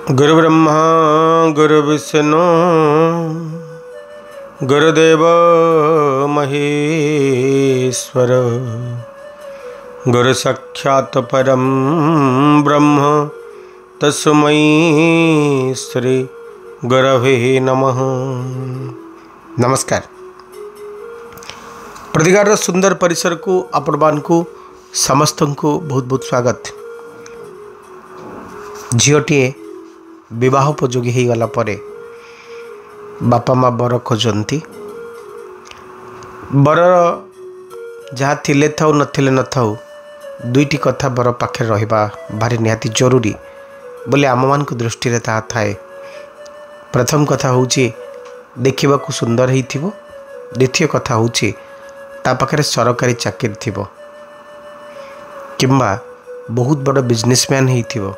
गुरु ब्रह्मा गुरु विष्णु गुरुदेव महेश्वर गुरु साक्षात् परम ब्रह्म तस्मै श्री गुरवे नमः। नमस्कार। प्रतिगार सुंदर परिसर को आपण को समस्त को बहुत बहुत स्वागत। झीटे विवाहोपयोगी हो गला परे बापा माँ बर खोजती। बर जहाँ थिले थाउ नथिले न थाउ दुईटी कथा बर पाखे रहिबा भारी निहाती जरूरी बोले आम मान दृष्टि रे ता थाए। प्रथम कथा होची देखिबा को सुंदर हेइथिबो। द्वितीय कथा होची ता पाखे सरकारी चाकरी थिबो किंबा बहुत बड़ बिजनेसमैन हेइथिबो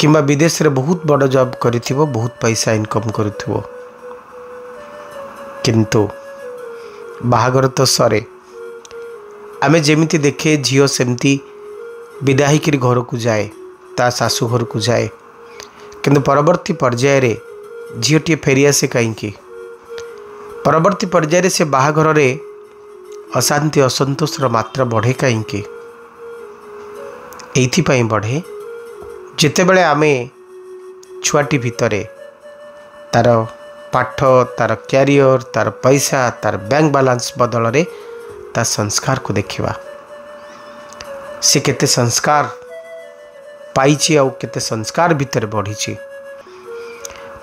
किंबा विदेश रे बहुत बड़ जॉब करिथिबो, बहुत पैसा इनकम करुथिबो। किंतु बाहागर तो सरे आमे जेमिति देखे झियो सेमती विदाई करी घर को जाए, ता सासू घर को जाए, किंतु परवर्ती पर्याय रे झीटी फेरी आसे कहीं। परवर्ती पर्याय से बाहाघर रे अशांति असंतोषर मात्रा बढ़े कहीं। एइथिपाई बढ़े जिते बड़े आमे छुआटी भितरे तार पाठ, तार कैरियर, तार पैसा, तार बैंक बैलेंस बदल रे तार संस्कार को देखिबा। से केते संस्कार पाइछि आ केते संस्कार भितर बढ़ी,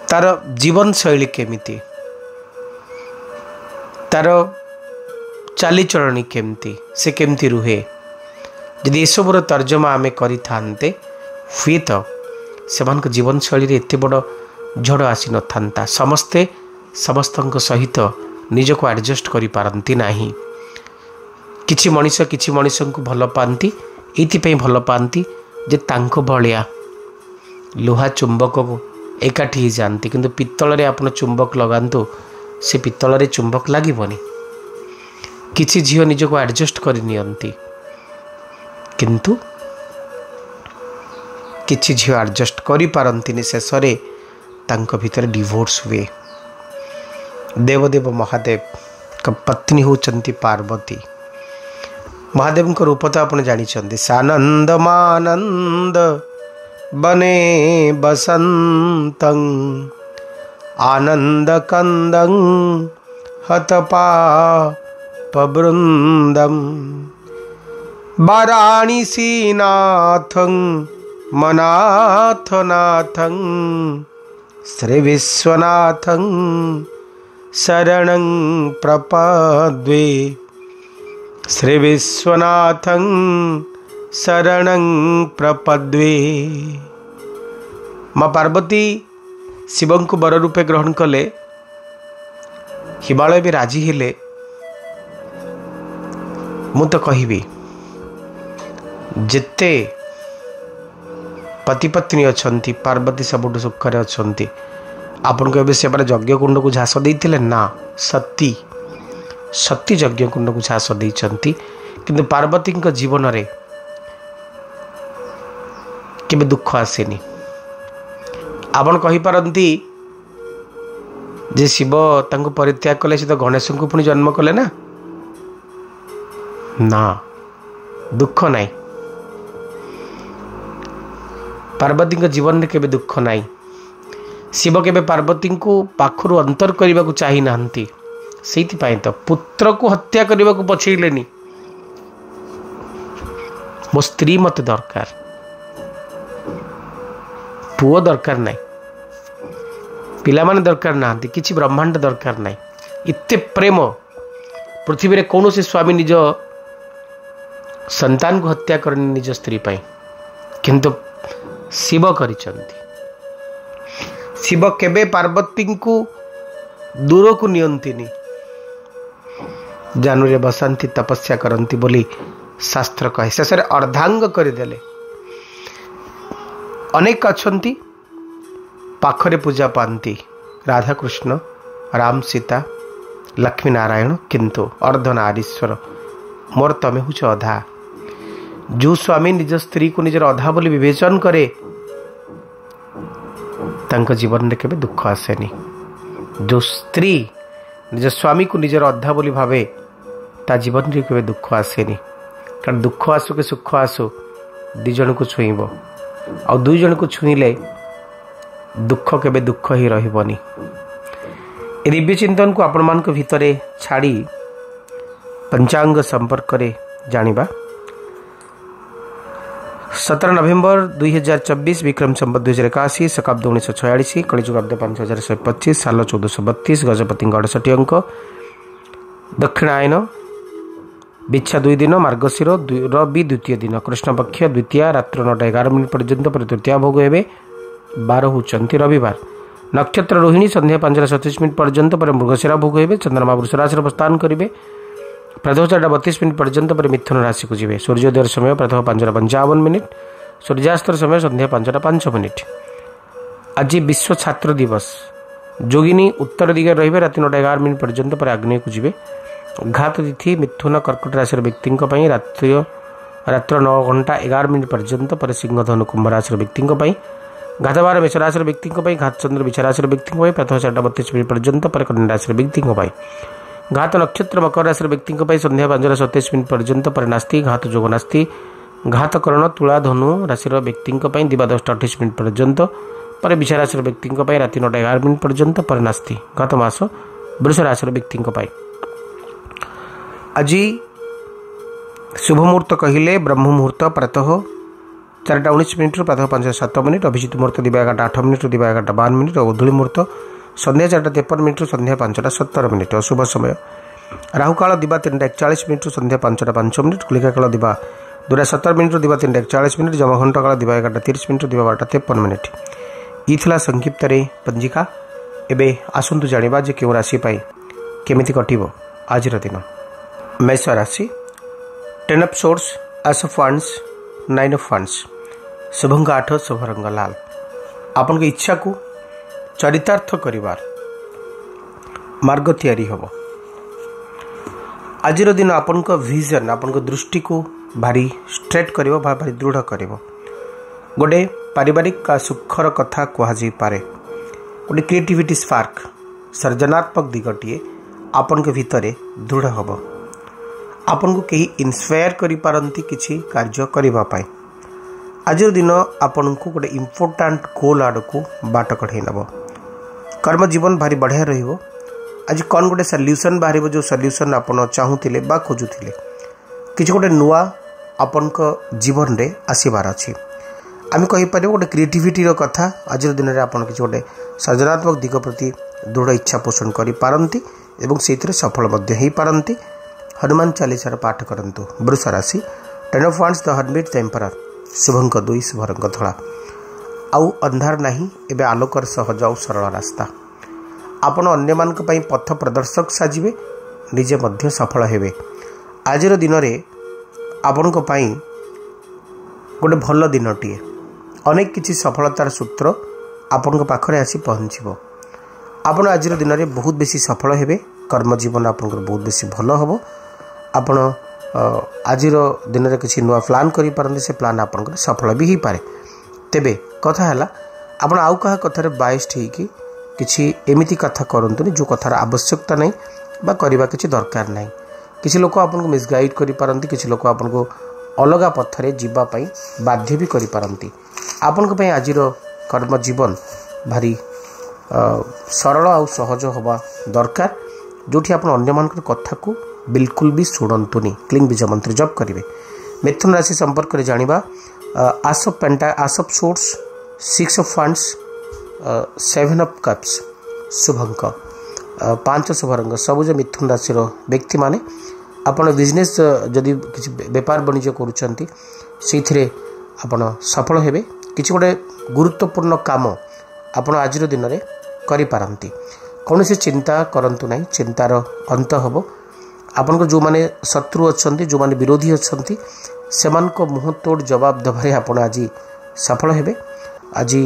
तार जीवन शैली केमिति, तार चालीचलणी केमती, से केमती रुहे। यदि एसबूर तर्जमा आमे करि थान्ते हुए तो सेमान जीवन शैली एत बड़ झड़ आसी न था। समस्ते समस्त सहित निज को एडजस्ट करि पारंती नाही। किछि मनीष को भल पाती, ये भल पाती जे तांको भलिया लुहा चुंबक को एकाठी जाती, किंतु पित्तल रे आपण चुंबक लगांतु से पित्तल रे चुंबक लागबनी। किछि झियो निज को एडजस्ट करि नियंती, किंतु किछि झियो एडजस्ट करि पारंतिनी। शेष रे तांको भीतर डिवोर्स हुए। देवदेव महादेव का पत्नी होचंती पार्वती। महादेव को रूप तो आपने जानी। सानंद मानंद बने बसंतं आनंद कंदं हतपापवृंदं वाराणसी नाथं मनाथनाथं श्री विश्वनाथं शरणं प्रपद्ये। श्री विश्वनाथं शरणं प्रपद्ये। माँ पार्वती शिवं को बर रूपे ग्रहण कले। हिमालय भी राजी हेले। मु तो कहबी जिते पति पत्नी अच्छी पार्वती सबुठ सुखरे अच्छी। आपन को से यज्ञ कुंड को झास देते ना, सती सती यज्ञ कुंड को झास देती, किंतु पार्वती जीवन रे केबे दुख आसेनी। आपन कहि पारंती जे शिव तांको परित्याग कले से तो गणेश को पुणी जन्म कले ना, दुख नहीं। पार्वती जीवन में केबे दुख नहीं। शिव केबे पार्वती को पाखरु अंतर करने को चाही नाहंती। सेइथिपाई तो पुत्र को हत्या करने को पछेलेनी। मो स्त्री मत दरकार, पुओ दरकार नहीं, पिला माने दरकार नाहंती, किछि ब्रह्मांड दरकार नहीं। इत्ते प्रेम पृथ्वी रे कौन से स्वामी निज संतान को हत्या करनी निज स्त्री पाई, किंतु शिव करिचंती। शिव केबे पार्वती को दूर को नियंतिनी, जानुरे बसंती तपस्या करंती बोली शास्त्र कहे। शेष अर्धांग करदेले। अनेक अच्छी पाखरे पूजा पाती, राधा कृष्ण, राम सीता, लक्ष्मी नारायण, किंतु अर्धनारीश्वर मोर तमे हुच अधा। जो स्वामी निज स्त्री को निजर अधा बोली विवेचन करे ତାଙ୍କ ଜୀବନରେ କେବେ ଦୁଃଖ ଆସେନି। ଯେଉଁ ସ୍ତ୍ରୀ ନିଜ ସ୍ୱାମୀକୁ ନିଜର ଅଧା ବୋଲି ଭାବେ ତା ଜୀବନରେ କେବେ ଦୁଃଖ ଆସେନି। କାରଣ ଦୁଃଖ ଆସୁ କି ସୁଖ ଆସୁ ଦୁଇ ଜଣଙ୍କୁ ଛୁଇଁବ, ଆଉ ଦୁଇ ଜଣଙ୍କୁ ଛୁଇଁଲେ ଦୁଃଖ କେବେ ଦୁଃଖ ହିଁ ରହିବନି। ଏ ଦିବ୍ୟ ଚିନ୍ତନକୁ ଆପଣମାନଙ୍କ ଭିତରେ ଛାଡ଼ି ପଞ୍ଚାଙ୍ଗ ସମ୍ପର୍କରେ ଜାଣିବା। 17 ନଭେମ୍ବର 2024, ବିକ୍ରମ ସମ୍ବତ 2081, ଶକାବ୍ଦ 1946, କଳିଯୁଗାବ୍ଦ 5125, ସାଲ 1432, ଗଜପତିଙ୍କ 68 ଅଙ୍କ, ଦକ୍ଷିଣାୟନ ବିଚ୍ଛା 2 ଦିନ, ମାର୍ଗଶିର ବି ଦ୍ୱିତୀୟ ଦିନ, କୃଷ୍ଣପକ୍ଷ ଦ୍ୱିତୀୟା ରାତ୍ର 9:11 ପର୍ଯ୍ୟନ୍ତ, ପରେ ତୃତୀୟା ଭୋଗ ହେବେ। ବାର ହେଉଛନ୍ତି ରବିବାର। ନକ୍ଷତ୍ର ରୋହିଣୀ ସନ୍ଧ୍ୟା 5:37 ପର୍ଯ୍ୟନ୍ତ, ପରେ ମୃଗଶିରା ଭୋଗ ହେବେ। ଚନ୍ଦ୍ରମା ବୃଷ ରାଶିରେ ଅବସ୍ଥାନ କରିବେ ପ୍ରାତଃ 4:32 ପର୍ଯ୍ୟନ୍ତ, ପରେ ମିଥୁନ ରାଶିକୁ ଯିବେ। ସୂର୍ଯ୍ୟୋଦୟର ସମୟ ପ୍ରାତଃ 5:55, ସୂର୍ଯ୍ୟାସ୍ତର ସମୟ ସନ୍ଧ୍ୟା 5:05। ଆଜି ବିଶ୍ୱ ଛାତ୍ର ଦିବସ। ଯୋଗିନୀ ଉତ୍ତର ଦିଗରେ ରହିବେ ରାତି 9:11 ପର୍ଯ୍ୟନ୍ତ, ପରେ ଆଗ୍ନେୟକୁ ଯିବେ। ଘାତ ତିଥି ମିଥୁନ କର୍କଟ ରାଶିର ବ୍ୟକ୍ତିଙ୍କ ପାଇଁ ରାତ୍ର 9:11 ପର୍ଯ୍ୟନ୍ତ, ପରେ ସିଂହ ଧନୁ କୁମ୍ଭ ରାଶିର ବ୍ୟକ୍ତିଙ୍କ ପାଇଁ। ଘାତବାର ମେଷ ରାଶିର ବ୍ୟକ୍ତିଙ୍କ ପାଇଁ। ଘାତ ଚନ୍ଦ୍ର ବିଛା ରାଶିର ବ୍ୟକ୍ତିଙ୍କ ପାଇଁ ପ୍ରାତଃ 4:32 ପର୍ଯ୍ୟନ୍ତ, ପରେ କନ୍ୟା ରାଶିର ବ୍ୟକ୍ତିଙ୍କ ପାଇଁ। ଘାତ ନକ୍ଷତ୍ର ମକର ରାଶିର ବ୍ୟକ୍ତିଙ୍କ ପାଇଁ ସନ୍ଧ୍ୟା 5:27 ପର୍ଯ୍ୟନ୍ତ, ପରେ ନାସ୍ତି। ଘାତ ଯୋଗ ନାସ୍ତି। ଘାତ କରଣ ତୁଳା ଧନୁ ରାଶିର ବ୍ୟକ୍ତିଙ୍କ ପାଇଁ ଦିବା 10:28 ପର୍ଯ୍ୟନ୍ତ, ପରେ ବିଛା ରାଶିର ବ୍ୟକ୍ତିଙ୍କ ପାଇଁ ରାତି 9:11 ପର୍ଯ୍ୟନ୍ତ, ପରେ ନାସ୍ତି। ଗତ ମାସ ବୃଷ ରାଶିର ବ୍ୟକ୍ତିଙ୍କ ପାଇଁ। ଆଜି ଶୁଭ ମୁହୂର୍ତ୍ତ କହିଲେ ବ୍ରହ୍ମ ମୁହୂର୍ତ୍ତ ପ୍ରାତଃ 4:19 ପ୍ରାତଃ 5:07, ଅଭିଜିତ ମୁହୂର୍ତ୍ତ ଦିବା 11:08 ଦିବା 11:52, ଗୋଧୂଳି ମୁହୂର୍ତ୍ତ ସନ୍ଧ୍ୟା 4:53 ସନ୍ଧ୍ୟା 5:17। ଅଶୁଭ ସମୟ ରାହୁକାଳ ଦିବା 3:41 ସନ୍ଧ୍ୟା 5:05, ଗୁଳିକା କାଳ ଦିବା 2:17 ଦିବା 3:41, ଯମଘଣ୍ଟ କାଳ ଦିବା 11:30 ଦିବା 12:53। ଇ ଥିଲା ସଂକ୍ଷିପ୍ତରେ ପଞ୍ଜିକା। ଏବେ ଆସନ୍ତୁ ଜାଣିବା ଯେ କେଉଁ ରାଶି ପାଇଁ କେମିତି କଟିବ ଆଜିର ଦିନ। ମେଷ ରାଶି। 10 ଅଫ୍ ସୋର୍ସ, ଆସ୍ ଅଫ୍ ୱାଣ୍ଡସ୍, 9 ଅଫ୍ ୱାଣ୍ଡସ୍, ଶୁଭଙ୍କ 8, ଶୁଭ ରଙ୍ଗ ଲାଲ। ଆପଣଙ୍କ ଇଚ୍ଛାକୁ ଚରିତାର୍ଥ କରିବାର ମାର୍ଗ ତିଆରି ହେବ। ଆଜିର ଦିନ ଆପଣଙ୍କ ଭିଜନ, ଆପଣଙ୍କ ଦୃଷ୍ଟିକୁ ଭାରି ଷ୍ଟ୍ରେଟ୍ କରିବ ବା ଭାରି ଦୃଢ଼ କରିବ। ଗୋଟେ ପାରିବାରିକ ସୁଖର କଥା କୁହାଯାଇପାରେ। ଗୋଟେ କ୍ରିଏଟିଭିଟି ସ୍ପାର୍କ, ସର୍ଜନାତ୍ମକ ଦିଗଟିଏ ଆପଣଙ୍କ ଭିତରେ ଦୃଢ଼ ହେବ। ଆପଣଙ୍କୁ କେହି ଇନ୍ସପାୟାର କରିପାରନ୍ତି କିଛି କାର୍ଯ୍ୟ କରିବା ପାଇଁ। ଆଜିର ଦିନ ଆପଣଙ୍କୁ ଗୋଟେ ଇମ୍ପୋର୍ଟାଣ୍ଟ ଗୋଲ୍ ଆଡ଼କୁ ବାଟ କଢ଼ାଇ ନେବ। କର୍ମ ଜୀବନ ଭାରି ବଢ଼ିଆ ରହିବ। ଆଜି କ'ଣ ଗୋଟେ ସଲ୍ୟୁସନ୍ ବାହାରିବ, ଯେଉଁ ସଲ୍ୟୁସନ୍ ଆପଣ ଚାହୁଁଥିଲେ ବା ଖୋଜୁଥିଲେ। କିଛି ଗୋଟେ ନୂଆ ଆପଣଙ୍କ ଜୀବନରେ ଆସିବାର ଅଛି। ଆମେ କହିପାରିବୁ ଗୋଟେ କ୍ରିଏଟିଭିଟିର କଥା। ଆଜିର ଦିନରେ ଆପଣ କିଛି ଗୋଟେ ସର୍ଜନାତ୍ମକ ଦିଗ ପ୍ରତି ଦୃଢ଼ ଇଚ୍ଛା ପୋଷଣ କରିପାରନ୍ତି ଏବଂ ସେଇଥିରେ ସଫଳ ମଧ୍ୟ ହୋଇପାରନ୍ତି। ହନୁମାନ ଚାଳିଶାର ପାଠ କରନ୍ତୁ। ବୃଷ ରାଶି। 10 ଅଫ୍ ୱାଣ୍ଡସ୍, ଦ ହର୍ମିଟ୍, ଦ ଏମ୍ପରର, ଶୁଭଙ୍କ 2, ଶୁଭ ରଙ୍ଗ ଧଳା। ଆଉ ଅନ୍ଧାର ନାହିଁ, ଏବେ ଆଲୋକର ସହଜ ଆଉ ସରଳ ରାସ୍ତା। ଆପଣ ଅନ୍ୟମାନଙ୍କ ପାଇଁ ପଥ ପ୍ରଦର୍ଶକ ସାଜିବେ, ନିଜେ ମଧ୍ୟ ସଫଳ ହେବେ। ଆଜିର ଦିନରେ ଆପଣଙ୍କ ପାଇଁ ଗୋଟେ ଭଲ ଦିନଟିଏ। ଅନେକ କିଛି ସଫଳତାର ସୂତ୍ର ଆପଣଙ୍କ ପାଖରେ ଆସି ପହଞ୍ଚିବ। ଆପଣ ଆଜିର ଦିନରେ ବହୁତ ବେଶୀ ସଫଳ ହେବେ। କର୍ମଜୀବନ ଆପଣଙ୍କର ବହୁତ ବେଶୀ ଭଲ ହେବ। ଆପଣ ଆଜିର ଦିନରେ କିଛି ନୂଆ ପ୍ଲାନ୍ କରିପାରନ୍ତି। ସେ ପ୍ଲାନ୍ ଆପଣଙ୍କର ସଫଳ ବି ହୋଇପାରେ। ତେବେ କଥା ହେଲା, ଆପଣ ଆଉ କାହା କଥାରେ ବାଇସ୍ଡ ହେଇକି କିଛି ଏମିତି କଥା କରନ୍ତୁନି ଯେଉଁ କଥାର ଆବଶ୍ୟକତା ନାହିଁ ବା କରିବା କିଛି ଦରକାର ନାହିଁ। କିଛି ଲୋକ ଆପଣଙ୍କୁ ମିସଗାଇଡ୍ କରିପାରନ୍ତି। କିଛି ଲୋକ ଆପଣଙ୍କୁ ଅଲଗା ପଥରେ ଯିବା ପାଇଁ ବାଧ୍ୟ ବି କରିପାରନ୍ତି। ଆପଣଙ୍କ ପାଇଁ ଆଜିର କର୍ମଜୀବନ ଭାରି ସରଳ ଆଉ ସହଜ ହେବା ଦରକାର, ଯେଉଁଠି ଆପଣ ଅନ୍ୟମାନଙ୍କର କଥାକୁ ବିଲକୁଲ ବି ଶୁଣନ୍ତୁନି। କ୍ଲିଂ ବୀଜ ମନ୍ତ୍ର ଜପ କରିବେ। ମିଥୁନ ରାଶି ସମ୍ପର୍କରେ ଜାଣିବା। Ace of swords, 6 of wands, 7 of cups, ଶୁଭଙ୍କ 5, ଶୁଭ ରଙ୍ଗ ସବୁଜ। ମିଥୁନ ରାଶିର ବ୍ୟକ୍ତିମାନେ ଆପଣ ବିଜନେସ୍ ଯଦି କିଛି ବେପାର ବାଣିଜ୍ୟ କରୁଛନ୍ତି ସେଇଥିରେ ଆପଣ ସଫଳ ହେବେ। କିଛି ଗୋଟେ ଗୁରୁତ୍ୱପୂର୍ଣ୍ଣ କାମ ଆପଣ ଆଜିର ଦିନରେ କରିପାରନ୍ତି। କୌଣସି ଚିନ୍ତା କରନ୍ତୁ ନାହିଁ, ଚିନ୍ତାର ଅନ୍ତ ହେବ। ଆପଣଙ୍କର ଯେଉଁମାନେ ଶତ୍ରୁ ଅଛନ୍ତି, ଯେଉଁମାନେ ବିରୋଧୀ ଅଛନ୍ତି, ସେମାନଙ୍କ ମୁହଁତୋଡ଼ ଜବାବ ଦେବାରେ ଆପଣ ଆଜି ସଫଳ ହେବେ। ଆଜି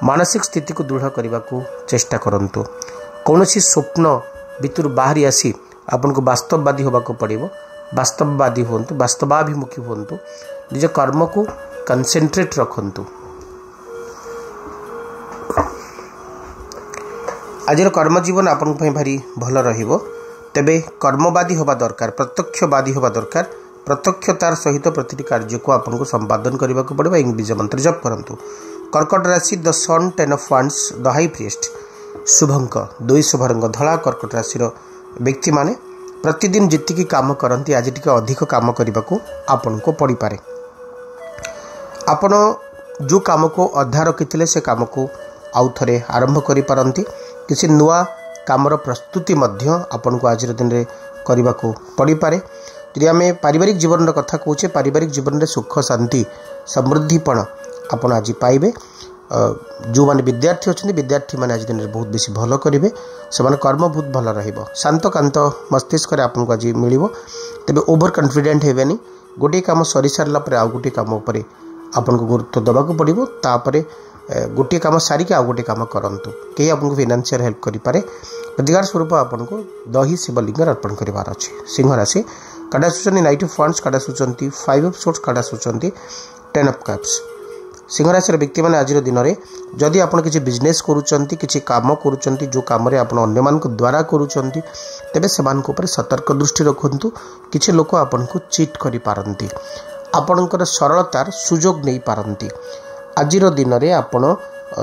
ମାନସିକ ସ୍ଥିତିକୁ ଦୃଢ଼ କରିବାକୁ ଚେଷ୍ଟା କରନ୍ତୁ। କୌଣସି ସ୍ୱପ୍ନ ଭିତରୁ ବାହାରି ଆସି ଆପଣଙ୍କୁ ବାସ୍ତବବାଦୀ ହେବାକୁ ପଡ଼ିବ। ବାସ୍ତବବାଦୀ ହୁଅନ୍ତୁ, ବାସ୍ତବାଭିମୁଖୀ ହୁଅନ୍ତୁ। ନିଜ କର୍ମକୁ କନସେନ୍ଟ୍ରେଟ୍ ରଖନ୍ତୁ। आज कर्मजीवन आपण भारी भल रहिबो। तेबे कर्मवादी होबा दरकार, प्रत्यक्षवादी होबा दरकार। प्रत्यक्षतार सहित प्रतिटी कार्य को आपन को संपादन करने को पड़े। बीज मंत्र जप करंतु। कर्कट राशि the sun 10 of wands the high priest शुभंक 2 शुभरंग धला। कर्कट राशि व्यक्ति माने प्रतिदिन जितकी काम करती आज टिके अधिक काम करने को आपन को पड़ पारे। आपण जो काम को अधा रखी से काम को आउ थे आरंभ करि पारंती। किसी नुआ कामर प्रस्तुति मध्य आपन को आज दिन में करने को पड़ पारे। यदि आम पारिवारिक जीवन कथा कहे, पारिवारिक जीवन में सुख शांति समृद्धिपण आपड़ आज पाइबे। जो मैंने विद्यार्थी अच्छा विद्यार्थी मैंने आज दिन में बहुत बेसी भल करेंगे। से कर्म बहुत भल रंत कांत मस्तिष्क आपको आज मिल। तेज ओभर कन्फिडेंट हेबेनी। गोटे कम सरी सारापर आउ गोटे कम उपर आपन को गुरुत्व देवाक पड़ो। तापर गोटे कम सारिक आउ गोटे कम करूँ। कहीं आपको फाइनेंशियल हेल्प करें। अधिकार स्वरूप आपन को दही शिवलिंग अर्पण करार अच्छे। सिंह राशि काटा सूचना नाइट ऑफ वांड्स, काटा सूचना 5 ऑफ सोर्ट्स, काटा सूचना 10 ऑफ कप्स। सिंह राशि व्यक्ति मैंने आज दिन में जदि आप किसी बिजनेस करुँच किसी काम करुँच जो कम अन्य द्वारा करुँच तेरे से सतर्क दृष्टि रखु। किसी लोक आपन को चिट करि पारंती। आपणकर सरलतार सुजोग नहीं पारंती। आज दिन में आपण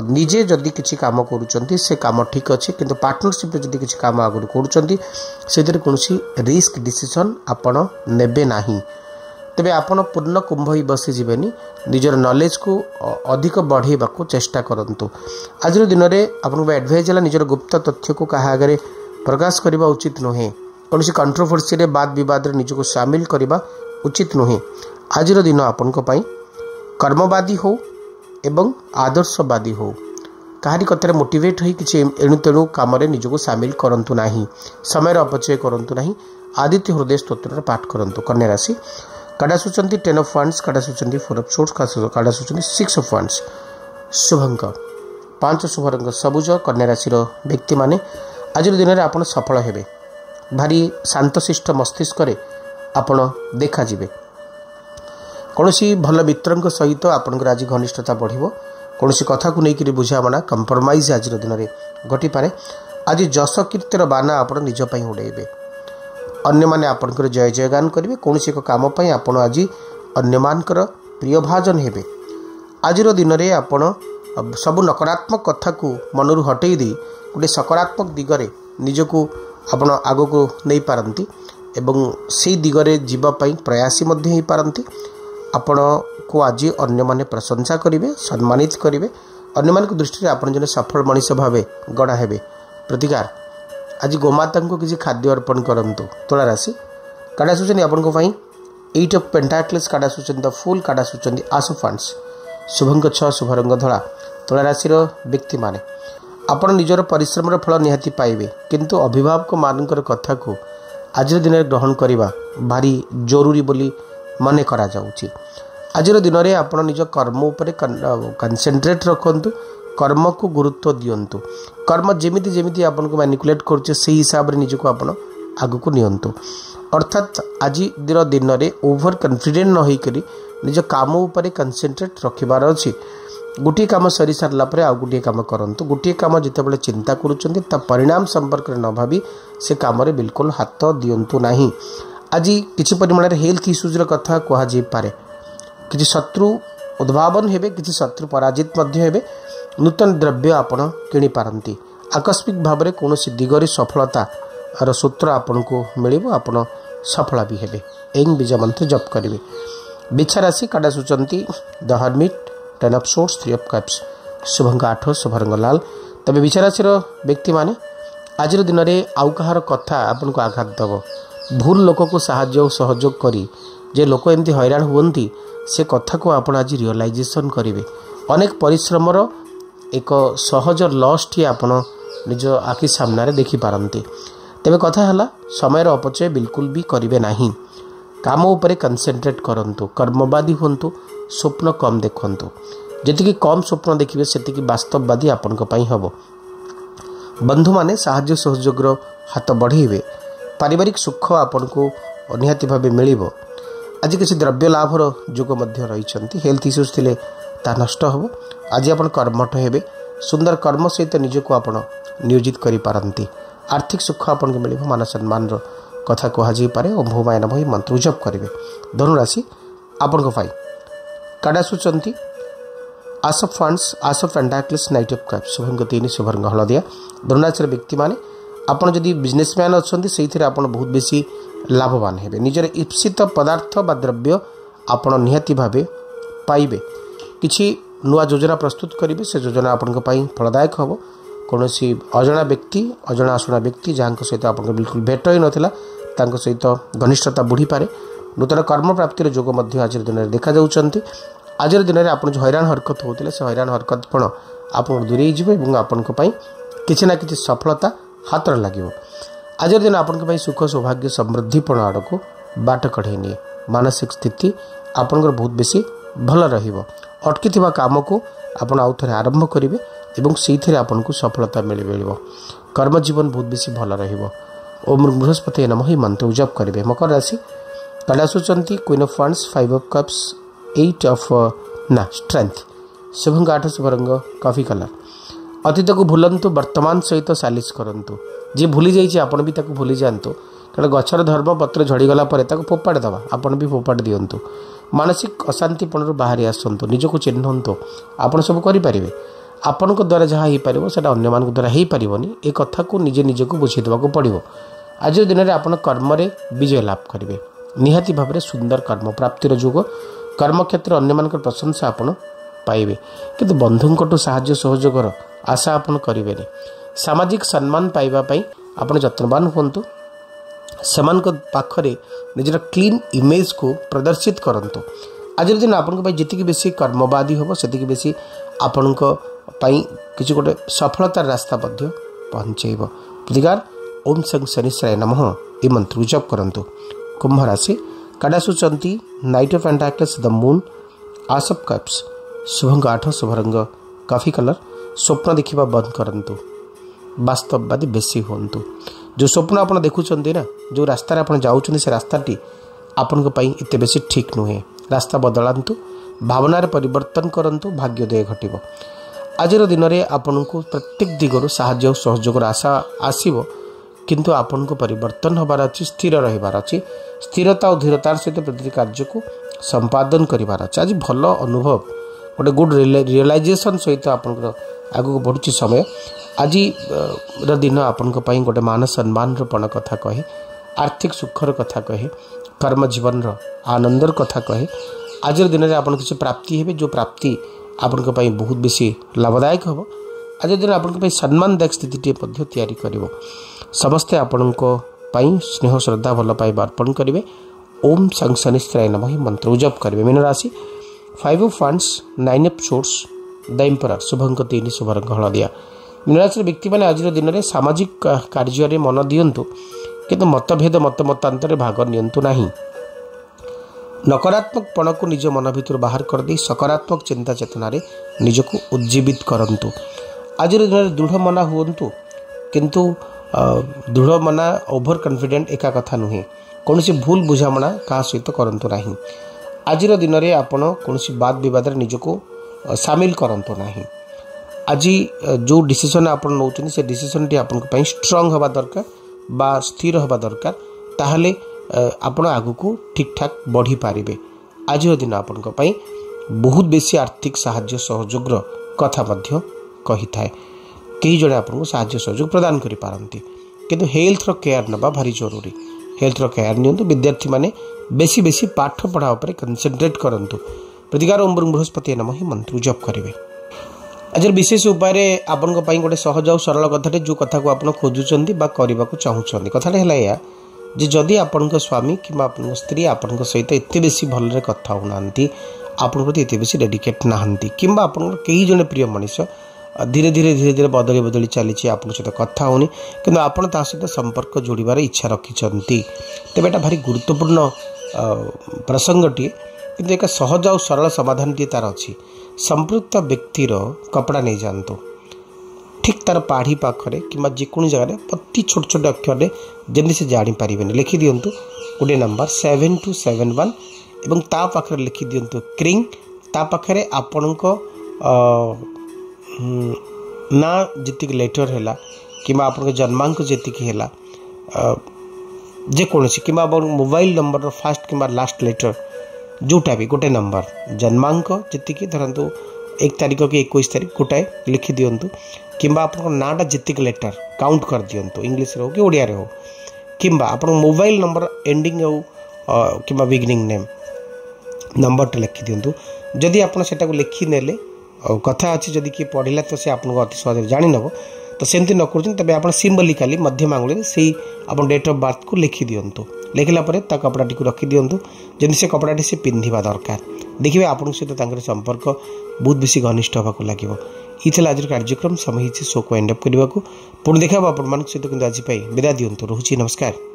निजे जदि किसी काम करुँच से काम ठीक अच्छे, किंतु पार्टनरशिप जदि किसी काम आगुरी करुँच कौन रिस्क डिसीजन आपण नेबे नाही। तेबे आपण पूर्ण कुंभ ही बसी जीवेनी। निजर नॉलेज को अधिक बढ़ेबा को चेष्टा करंतु। आज दिन में आपको एडवाइज है निजर गुप्त तथ्य को क्या आगे प्रकाश करने उचित नुहे। कौन कंट्रोवर्सी रे वाद विवाद निजको सामिल करने उचित नुहे। आज दिन आपण कर्मवादी हो एवं आदर्शवादी हो कहारी कथार मोटिवेट हो कि एणु तेणु कम निजको सामिल करंतु नाही। समय अपचय करंतु नाही। आदित्य हृदय स्तोत्र पाठ करंतु। कन्या राशि काटा सूचना 10 ऑफ वांड्स, काटा सूचना 4 ऑफ सोर्ट्स, काटा सूचना 6 ऑफ वांड्स। शुभंक 5 शुभरंग सबुज। कन्या राशि व्यक्ति माने आज दिन में आप सफल हेबे। भारी शांतशिष्ट मस्तिष्क आपण देखा जिवे। कौन भल मित्र सहित आपंकर आज घनिष्ठता बढ़ो। कौन कथा को लेकर बुझामणा कंप्रोमाइज आज दिन में घटी पारे। आज जस कीर्तिर बाना आप निजपाई उड़ेबे। अन्य माने आपनकर जय जयगान करेंगे। कौन एक काम आपण आज अन्यमानकर प्रिय भाजन हेबे। आज दिन में आपण सब नकारात्मक कथा को मनरू हटई दे गोटे सकारात्मक दिगरे निजको आपण आग को नहीं पारंती एवं से दिगरे जीवाई प्रयासी मध्य हो पारंती। आपण को आज अन्य माने प्रशंसा करेंगे, सम्मानित करेंगे। अन्य मान दृष्टि आपण जने सफल मनीष भाव गढ़ा हेबे। प्रतिकार आज गोमाता को किसी खाद्य अर्पण करंतु। तुला राशि काटा सूचना आपन को 8 ऑफ पेंटाक्लेस, काटा सूचना द फूल, काटा सूचना आस ऑफ वांड्स। शुभंक 6 शुभरंग धला। तुला राशि व्यक्ति माने आपण निजर परिश्रम फल निहाती पाइबे, किंतु अभिभावक मानकर कथा को आज दिन में ग्रहण करवा भारी जरूरी बोली मन करा जाउची। आज दिन में आप निज कर्म उपर कनसेंट्रेट रखंतु। कर्म को गुरुत्व दियंतु। कर्म जेमिति जेमिति आपन को मैनिपुलेट करछे से हिसाब रे निजको आपन आगु को नियंतु। अर्थात आज दिन में ओभर कॉन्फिडेंट न होई करी निज काम उपर कनसेंट्रेट रखिबार अछि। गोटे काम सरी सारला परे आउ गोटे काम करंतु। गोटे काम जितेबाला चिंता करूछंती ता परिणाम संपर्क न भाबी से काम रे बिल्कुल हाथ दियंतु नाही। आज किछि परिमाण रे हेल्थ इश्यूज र कथा कहा जे पारे। किछि शत्रु उद्भावन हेबे, किछि शत्रु पराजित मध्य हेबे। नूतन द्रव्य आपण किणी पारंती। आकस्मिक भाव में कौन दिगरे सफलता सूत्र आपन को मिल आपण सफल भी हेबे। एंग बीज मंत्र जप करेंगे। बिछा राशि काटा सूचंती the hermit, 10 of swords, 3 of cups. शुभंग 8 शुभरंग लाल। तबे बिछा राशि व्यक्ति माने आज दिन में आउ कहार कथा आपन को आघात दब। भूल लोक को साहाय्य सहयोग करी जे लोक एमती हैरान हुवंती से कथा को आपण आज रियलाइजेशन करेंगे। अनेक परिश्रमर एक सहज लॉसटी आपण निज आखि सामने देखि पारंती। तेबे कथा हला समय अपचय बिल्कुल भी करिवे नाही। काम उपरे कंसेंट्रेट करंतु। कर्मवादी होंतु। स्वप्न कम देखंतु। जेतिकी कम स्वप्न देखिबे सेतिकी वास्तववादी आपन को पई हबो। बंधु माने साहाय्य सहयोगर हाथ बढ़ेबे। पारिवारिक सुख आपन को निहाती भाबे मिलिबो। आज किसी द्रव्य लाभर जुग मध्य रही। हेल्थ इश्यूज थिले ता नष्ट हो। आज आप कर्मठ हेबे। सुंदर कर्म सहित निजक आपण नियोजित करिपारंती। आर्थिक सुख आपन मिल मान सम्मान कथा कहुपे और भूमाय नमः मंत्र जप करेंगे। धनुराशि आपण कार्ड आसुंच ace of wands, ace of pentacles, knight of cups, शुभंग 3 शुभरंग हलदिया। धनुराशि व्यक्ति माने आपन जदि बिजनेसमैन अच्छा से आपन बहुत बेसी लाभवान हेबे। निजर इप्सित पदार्थ बा द्रव्य आपन निहाती भावे पाइबे। किछि नुआ योजना प्रस्तुत करेंगे, से योजना आपन फलदायक हम। कौन अजना व्यक्ति, अजना आसुना व्यक्ति जहाँ सहित आप बिल्कुल भेट ही नाला सहित घनिष्ठता बढ़ी पारे। नूतन कर्म प्राप्तिर जोग आज दिन में देखा जाउछंती। आज दिन में आप जो हैरान हरकत होते से हैरान हरकत पण आप दूरे और आपण किसी ना कि सफलता हाथ लगे। आज दिन आपण सुख सौभाग्य समृद्धिपण आड़ को बाट कढ़े निए। मानसिक स्थिति आपंकर बहुत बेसी भल रहिबो। अटकी काम को आपण आउ थे आरंभ करेंगे और से आपन को सफलता मिल। कर्म जीवन बहुत बेसी भल रहिबो। ओम बृहस्पति नमः मंत्र जप करेंगे। मकर राशि कार्ड आसुंच queen of wands, 5 of cups, 8 of strength, शुभंग 8 शुभरंग कॉफी कलर। अतीत को भूलंतु, वर्तमान सहित सालिश करंतु। जी भूली जाइए आपण भी ताको भूली जातु, कारण गछर धर्म पत्र झड़ीगला फोपाड़ दवा, आपण भी फोपाड़ दिंतु। मानसिक अशांतिपण बाहरी आसतु, निजक चिन्हतु, आपड़ सब करें। आपण द्वारा जहाँ हो पार से अन्य मान द्वारा हो पारनी। ए कथा को निजे निजक बुझेदेवा पड़ो। आज दिन में आप कर्म विजय लाभ करेंगे। निहाती भाव में सुंदर कर्म प्राप्तिर जोग। कर्म क्षेत्र अन्य मान प्रशंसा आप पाइबे, किंतु बंधुंकटू साहाय्य सहयोगर आशा आपन करेंगे। सामाजिक सम्मान पाइबापी आप जत्नवान हूँ। सेमान पाखरे निजर क्लीन इमेज को प्रदर्शित करंतु। आज दिन आपण जी बेसी कर्मवादी हम से बेसी आपण किसी गोटे सफलतार रास्ता पहुँचेब। प्रतिकार ओम संग शनिश्चराय नमः ये मंत्र जप करंतु। कुंभ राशि कार्ड आसुंच knight of pentacles, the moon, ace of cups, शुभंग 8 शुभरंग कॉफी कलर। स्वप्न देखा बंद करंतु, वास्तववादी बेसी होंतु। जो स्वप्न आप देखुं ना, जो रास्तार आप जाऊँ से रास्ताटी आपण एत बेसी ठीक नुहे। रास्ता बदलांतु, भावनार परिवर्तन करंतु, भाग्योदय घटिब। आज दिन में आपण को प्रत्येक दिगरु साहाय्य और सहयोग आशा आसीबो, किंतु आपण को परिवर्तन होबार अच्छी, स्थिर रहिबार अच्छी। स्थिरता और धीरतार सहित प्रति कार्य को संपादन करिबार अच्छी। आज भल अनुभव गोटे गुड रियलाइजेशन सहित आपण आगू बढ़ुची समय। आज दिन आपण गोटे मान सम्मान पण कथा कहे, आर्थिक सुखर कथा कहे, कर्म जीवन आनंदर कथा कहे। आज दिन में आप किसी प्राप्ति हे, जो प्राप्ति आपण बहुत बेसी लाभदायक हम। आज दिन आपण सम्मानदायक स्थिति तैयारी कर। समस्ते आपण स्नेह श्रद्धा भल पाइबा अर्पण करेंगे। ओम संग शनिश्चराय नमः मंत्र जप करेंगे। मीन राशि 5 of wands, 9 of swords, the emperor, शुभंग 3 शुभरंग हलदिया। मीन राशि व्यक्ति मैंने आज दिन में सामाजिक कार्य मन दिंतु, किंतु मतभेद मतांतर भाग नियंतु नहीं। नकारात्मकपण को निज मन भीतर बाहर कर दे सकारात्मक चिंता चेतना रे निजको उज्जीवित करंतु। आज दिन में दृढ़ मना हुंतु, किंतु दृढ़ मना ओभर कॉन्फिडेंट एका कथा नुहे। कौन भूल बुझामणा क्या सहित करंतु नहीं। आज दिन में आपण कौन बाद विवाद निजको सामिल करंतु नहीं। आज जो डिसीजन आप नौचनी से डिसीजन टी आपण स्ट्रांग हवा दरकार बा स्थिर हवा दरकार, ताहले आपण आगु को ठीक ठाक बढ़ी पारिबे। आज दिन आपण बहुत बेसी आर्थिक साहाय्य सहयोग कथा मध्य कही थाए। कई जड़े आपको साहाय्य सहयोग प्रदान करि पारंती, किंतु हेल्थ रो केयर नबा भारी जरूरी। हेल्थ रो केयर नियंतु। विद्यार्थी माने बेसी बेसी पाठ पढ़ा उपर कंसंट्रेट करंतु। प्रतिकार ओम बृहस्पति नमः मंत्र जप करेंगे। आज विशेष उपाय आपण गोटे सहज और सरल कथाटे जो कथा को आप खोजुंट करने को चाहूँगी। कथाटा है या जदि आपण स्वामी कि स्त्री आपण सहित एत बेसी भल कथा होना, आपण प्रति एत बेसी डेडिकेट नहांती, कि कई जन प्रिय मनीष धीरे धीरे धीरे धीरे बदली बदली चली आप सहित कथा होनी, कि आपण ता सहित संपर्क जोड़बार इच्छा रखिंट। तेज एटा भारी गुरुत्वपूर्ण प्रसंगटी, किंतु एक सहज और सरल समाधान टी तार अच्छी। संपृक्त व्यक्तिर कपड़ा नहीं जातु, ठीक तार पाढ़ी पाखे कि जेको जगह अति छोट छोट अक्षर जमी से जापर लिखि दिंतु गोटे नंबर 7271 और ता पाखे लिखि दिंतु क्रिंग। ता पाखे आपण ना जी लेटर है कि आप जन्मांक जी है जेकोसी कि मोबाइल नंबर फास्ट कि लास्ट लेटर जोटा भी गोटे नंबर जन्मांक जी धरतु 1 तारीख कि 21 तारीख गोटाए लिखि दिंतु कि आप नाटा जी लेटर काउंट कर दिंतु इंग्लीश हो कि ओडिया हो कि आप मोबाइल नंबर एंडिंग हो कि बिगिनिंग नेम नंबर लिखि दिंतु जदि आप लिखिने कथा अच्छी जदि किए पढ़ला तो से आपको अति सहज जानी नब तो सेमती न कर तब आप सिम्बलिकाली मध्यम आंगुल से आप डेट ऑफ बर्थ को लिखि दिंतु लिखला कपड़ा टी रखी दिंतु जमी से कपड़ा से पिंधा दरकार देखिए आपन सहित संपर्क बहुत बेसी घनिष्ठ होगा लगे ये आज कार्यक्रम समय शो को एंड अप करने पुणी देखा आपण सहित आज विदा दिंतु रोची नमस्कार।